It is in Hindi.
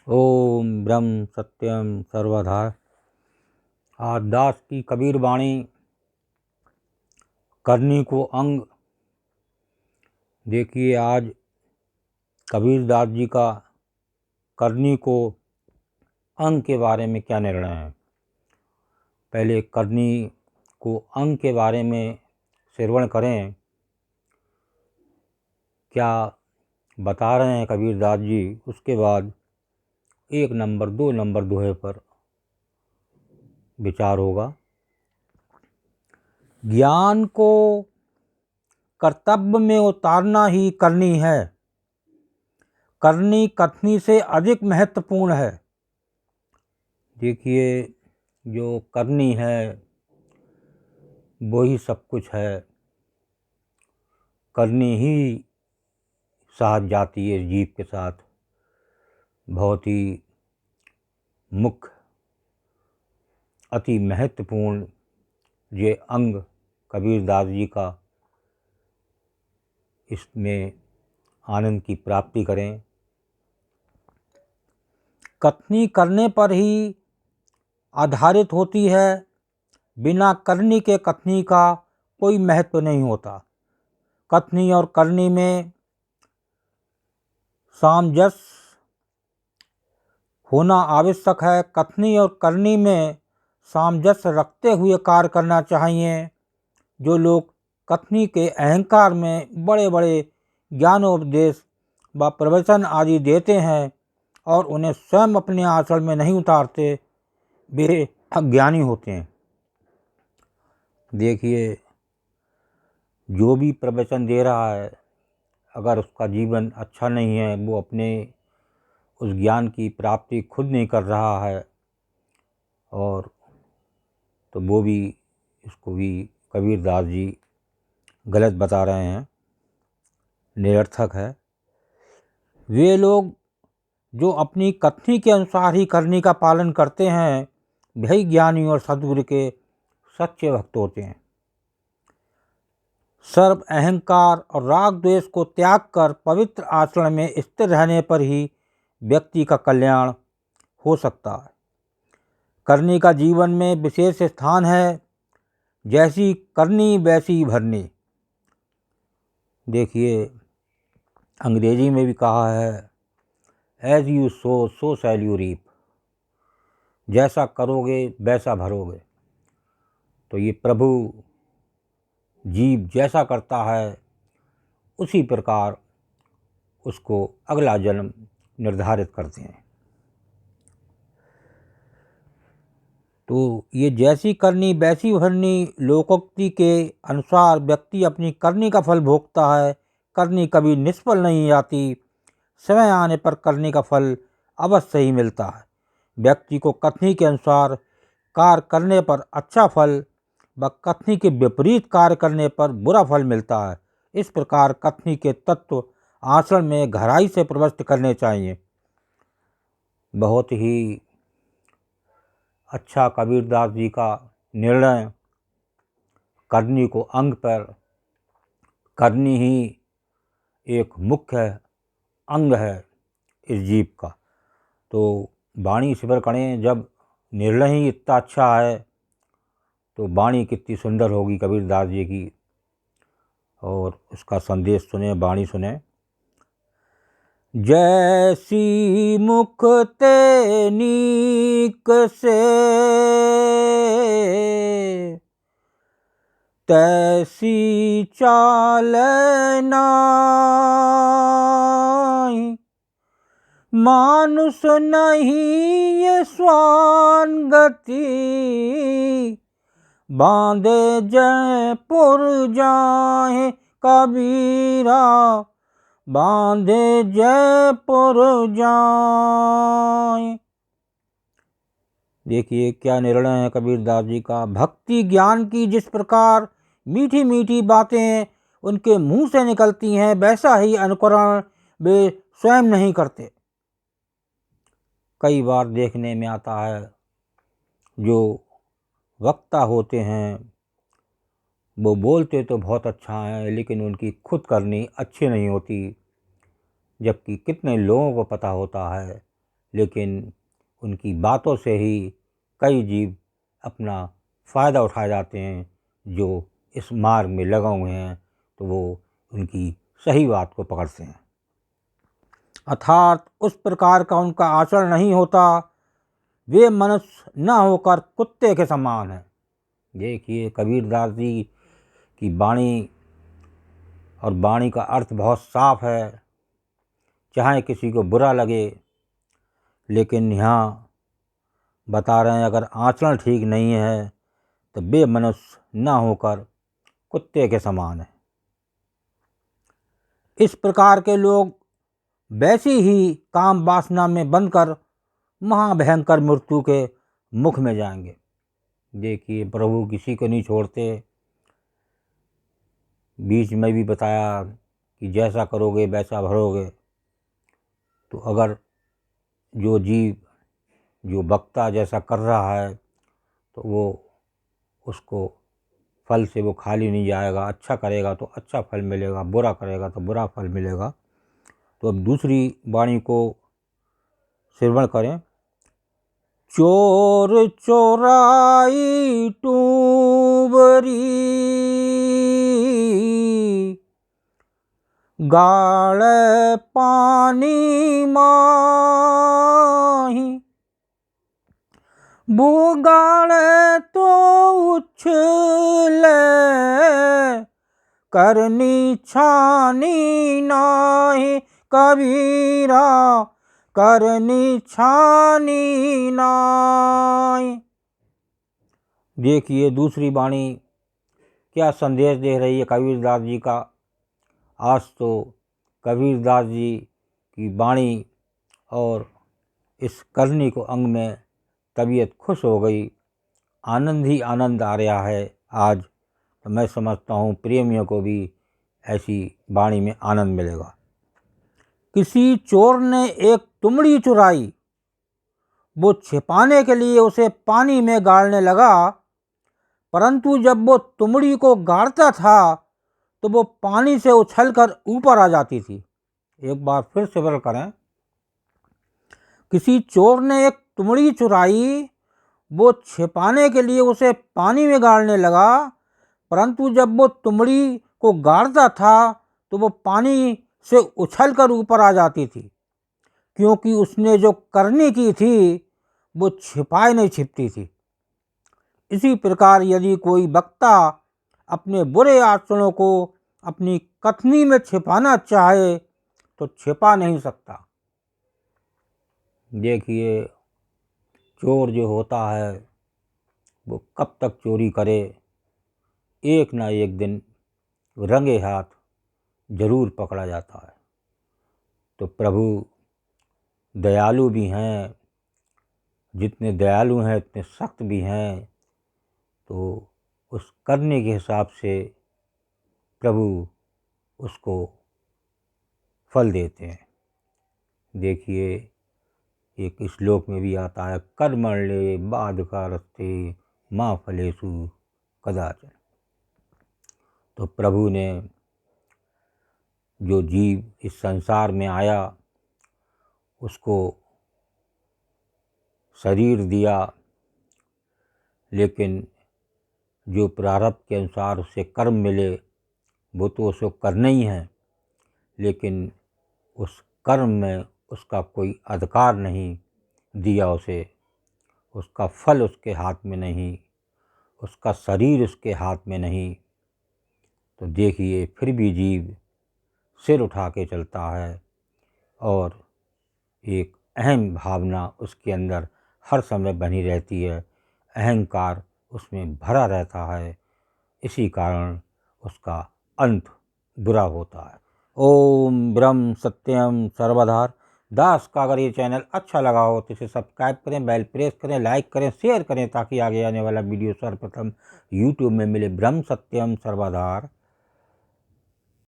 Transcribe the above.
ओम ब्रह्म सत्यम सर्वधा। आज दास की कबीर वाणी करनी को अंग। देखिए, आज कबीर दास जी का करनी को अंग के बारे में क्या निर्णय है। पहले करनी को अंग के बारे में श्रवण करें, क्या बता रहे हैं कबीर दास जी। उसके बाद 1 नंबर 2 नंबर दोहे पर विचार होगा। ज्ञान को कर्तव्य में उतारना ही करनी है। करनी कथनी से अधिक महत्वपूर्ण है। देखिए, जो करनी है वो ही सब कुछ है। करनी ही साथ जाती है इस जीव के साथ। बहुत ही मुख्य अति महत्वपूर्ण ये अंग कबीर दास जी का। इसमें आनंद की प्राप्ति करें। कथनी करने पर ही आधारित होती है। बिना करनी के कथनी का कोई महत्व नहीं होता। कथनी और करनी में सामंजस्य होना आवश्यक है। कथनी और करनी में सामंजस्य रखते हुए कार्य करना चाहिए। जो लोग कथनी के अहंकार में बड़े बड़े ज्ञानोपदेश व प्रवचन आदि देते हैं और उन्हें स्वयं अपने आचरण में नहीं उतारते, वे अज्ञानी होते हैं। देखिए, जो भी प्रवचन दे रहा है, अगर उसका जीवन अच्छा नहीं है, वो अपने उस ज्ञान की प्राप्ति खुद नहीं कर रहा है, और तो वो भी इसको भी कबीर दास जी गलत बता रहे हैं, निरर्थक है। वे लोग जो अपनी कथनी के अनुसार ही करनी का पालन करते हैं, वही ज्ञानी और सद्गुरु के सच्चे भक्त होते हैं। सर्व अहंकार और राग द्वेष को त्याग कर पवित्र आचरण में स्थिर रहने पर ही व्यक्ति का कल्याण हो सकता है। करनी का जीवन में विशेष स्थान है। जैसी करनी वैसी भरनी। देखिए, अंग्रेजी में भी कहा है, as you sow so shall you reap. जैसा करोगे वैसा भरोगे। तो ये प्रभु जीव जैसा करता है, उसी प्रकार उसको अगला जन्म निर्धारित करते हैं। तो ये जैसी करनी वैसी भरनी लोकोक्ति के अनुसार व्यक्ति अपनी करनी का फल भोगता है। करनी कभी निष्फल नहीं जाती। समय आने पर करनी का फल अवश्य ही मिलता है। व्यक्ति को कथनी के अनुसार कार्य करने पर अच्छा फल व कथनी के विपरीत कार्य करने पर बुरा फल मिलता है। इस प्रकार कथनी के तत्व आचरण में गहराई से प्रविष्ट करने चाहिए। बहुत ही अच्छा कबीरदास जी का निर्णय। करनी को अंग पर, करनी ही एक मुख्य अंग है इस जीव का। तो वाणी स्वर करें। जब निर्णय ही इतना अच्छा है तो वाणी कितनी सुंदर होगी कबीरदास जी की। और उसका संदेश सुने, वाणी सुने। जैसी मुख ते नीक से, तैसी चाल नाई। मानुष नहीं ये स्वान गति, बांधे जयपुर जाए कबीरा, बांधे जयपुर जाए। देखिए, क्या निर्णय है कबीरदास जी का। भक्ति ज्ञान की जिस प्रकार मीठी मीठी बातें उनके मुंह से निकलती हैं, वैसा ही अनुकरण वे स्वयं नहीं करते। कई बार देखने में आता है, जो वक्ता होते हैं वो बोलते तो बहुत अच्छा है, लेकिन उनकी खुद करनी अच्छी नहीं होती। जबकि कितने लोगों को पता होता है, लेकिन उनकी बातों से ही कई जीव अपना फ़ायदा उठा जाते हैं जो इस मार्ग में लगे हुए हैं, तो वो उनकी सही बात को पकड़ते हैं। अर्थात उस प्रकार का उनका आचरण नहीं होता, वे मनुष्य न होकर कुत्ते के समान हैं। देखिए, कबीरदास जी की वाणी और वाणी का अर्थ बहुत साफ है, चाहे किसी को बुरा लगे, लेकिन यहाँ बता रहे हैं अगर आचरण ठीक नहीं है तो वे मनुष्य न होकर कुत्ते के समान है। इस प्रकार के लोग वैसी ही काम वासना में बनकर महाभयंकर मृत्यु के मुख में जाएंगे। देखिए, प्रभु किसी को नहीं छोड़ते। बीच में भी बताया कि जैसा करोगे वैसा भरोगे। तो अगर जो जीव, जो वक्ता जैसा कर रहा है तो वो उसको फल से वो खाली नहीं जाएगा। अच्छा करेगा तो अच्छा फल मिलेगा, बुरा करेगा तो बुरा फल मिलेगा। तो अब दूसरी वाणी को श्रवण करें। चोर चोराई टूबरी, गाड़े पानी माही, बुगाड़े तो उछले, करनी छानी नाही कबीरा, करनी छानी नाही। देखिए, दूसरी वाणी क्या संदेश दे रही है कबीरदास जी का। आज तो कबीरदास जी की वाणी और इस करनी को अंग में तबीयत खुश हो गई, आनंद ही आनंद आ रहा है आज। तो मैं समझता हूँ प्रेमियों को भी ऐसी वाणी में आनंद मिलेगा। किसी चोर ने एक तुमड़ी चुराई, वो छिपाने के लिए उसे पानी में गाड़ने लगा, परंतु जब वो तुमड़ी को गाड़ता था तो वो पानी से उछलकर ऊपर आ जाती थी। एक बार फिर से वर्णन करें। किसी चोर ने एक तुमड़ी चुराई, वो छिपाने के लिए उसे पानी में गाड़ने लगा, परंतु जब वो तुमड़ी को गाड़ता था तो वो पानी से उछलकर ऊपर आ जाती थी, क्योंकि उसने जो करनी की थी वो छिपाए नहीं छिपती थी। इसी प्रकार यदि कोई वक्ता अपने बुरे आचरणों को अपनी कथनी में छिपाना चाहे तो छिपा नहीं सकता। देखिए, चोर जो होता है वो कब तक चोरी करे, एक ना एक दिन रंगे हाथ जरूर पकड़ा जाता है। तो प्रभु दयालु भी हैं, जितने दयालु हैं उतने सख्त भी हैं। तो उस करने के हिसाब से प्रभु उसको फल देते हैं। देखिए, एक श्लोक में भी आता है, कर्मण्ये बाधकारस्ते माँ फलेषु कदाचन। तो प्रभु ने जो जीव इस संसार में आया उसको शरीर दिया, लेकिन जो प्रारब्ध के अनुसार उसे कर्म मिले वो तो उसको करना ही है, लेकिन उस कर्म में उसका कोई अधिकार नहीं दिया उसे, उसका फल उसके हाथ में नहीं, उसका शरीर उसके हाथ में नहीं। तो देखिए, फिर भी जीव सिर उठा के चलता है और एक अहम भावना उसके अंदर हर समय बनी रहती है, अहंकार उसमें भरा रहता है। इसी कारण उसका अंत बुरा होता है। ओम ब्रह्म सत्यम सर्वधार दास का अगर ये चैनल अच्छा लगा हो तो इसे सब्सक्राइब करें, बेल प्रेस करें, लाइक करें, शेयर करें, ताकि आगे आने वाला वीडियो सर्वप्रथम यूट्यूब में मिले। ब्रह्म सत्यम सर्वधार।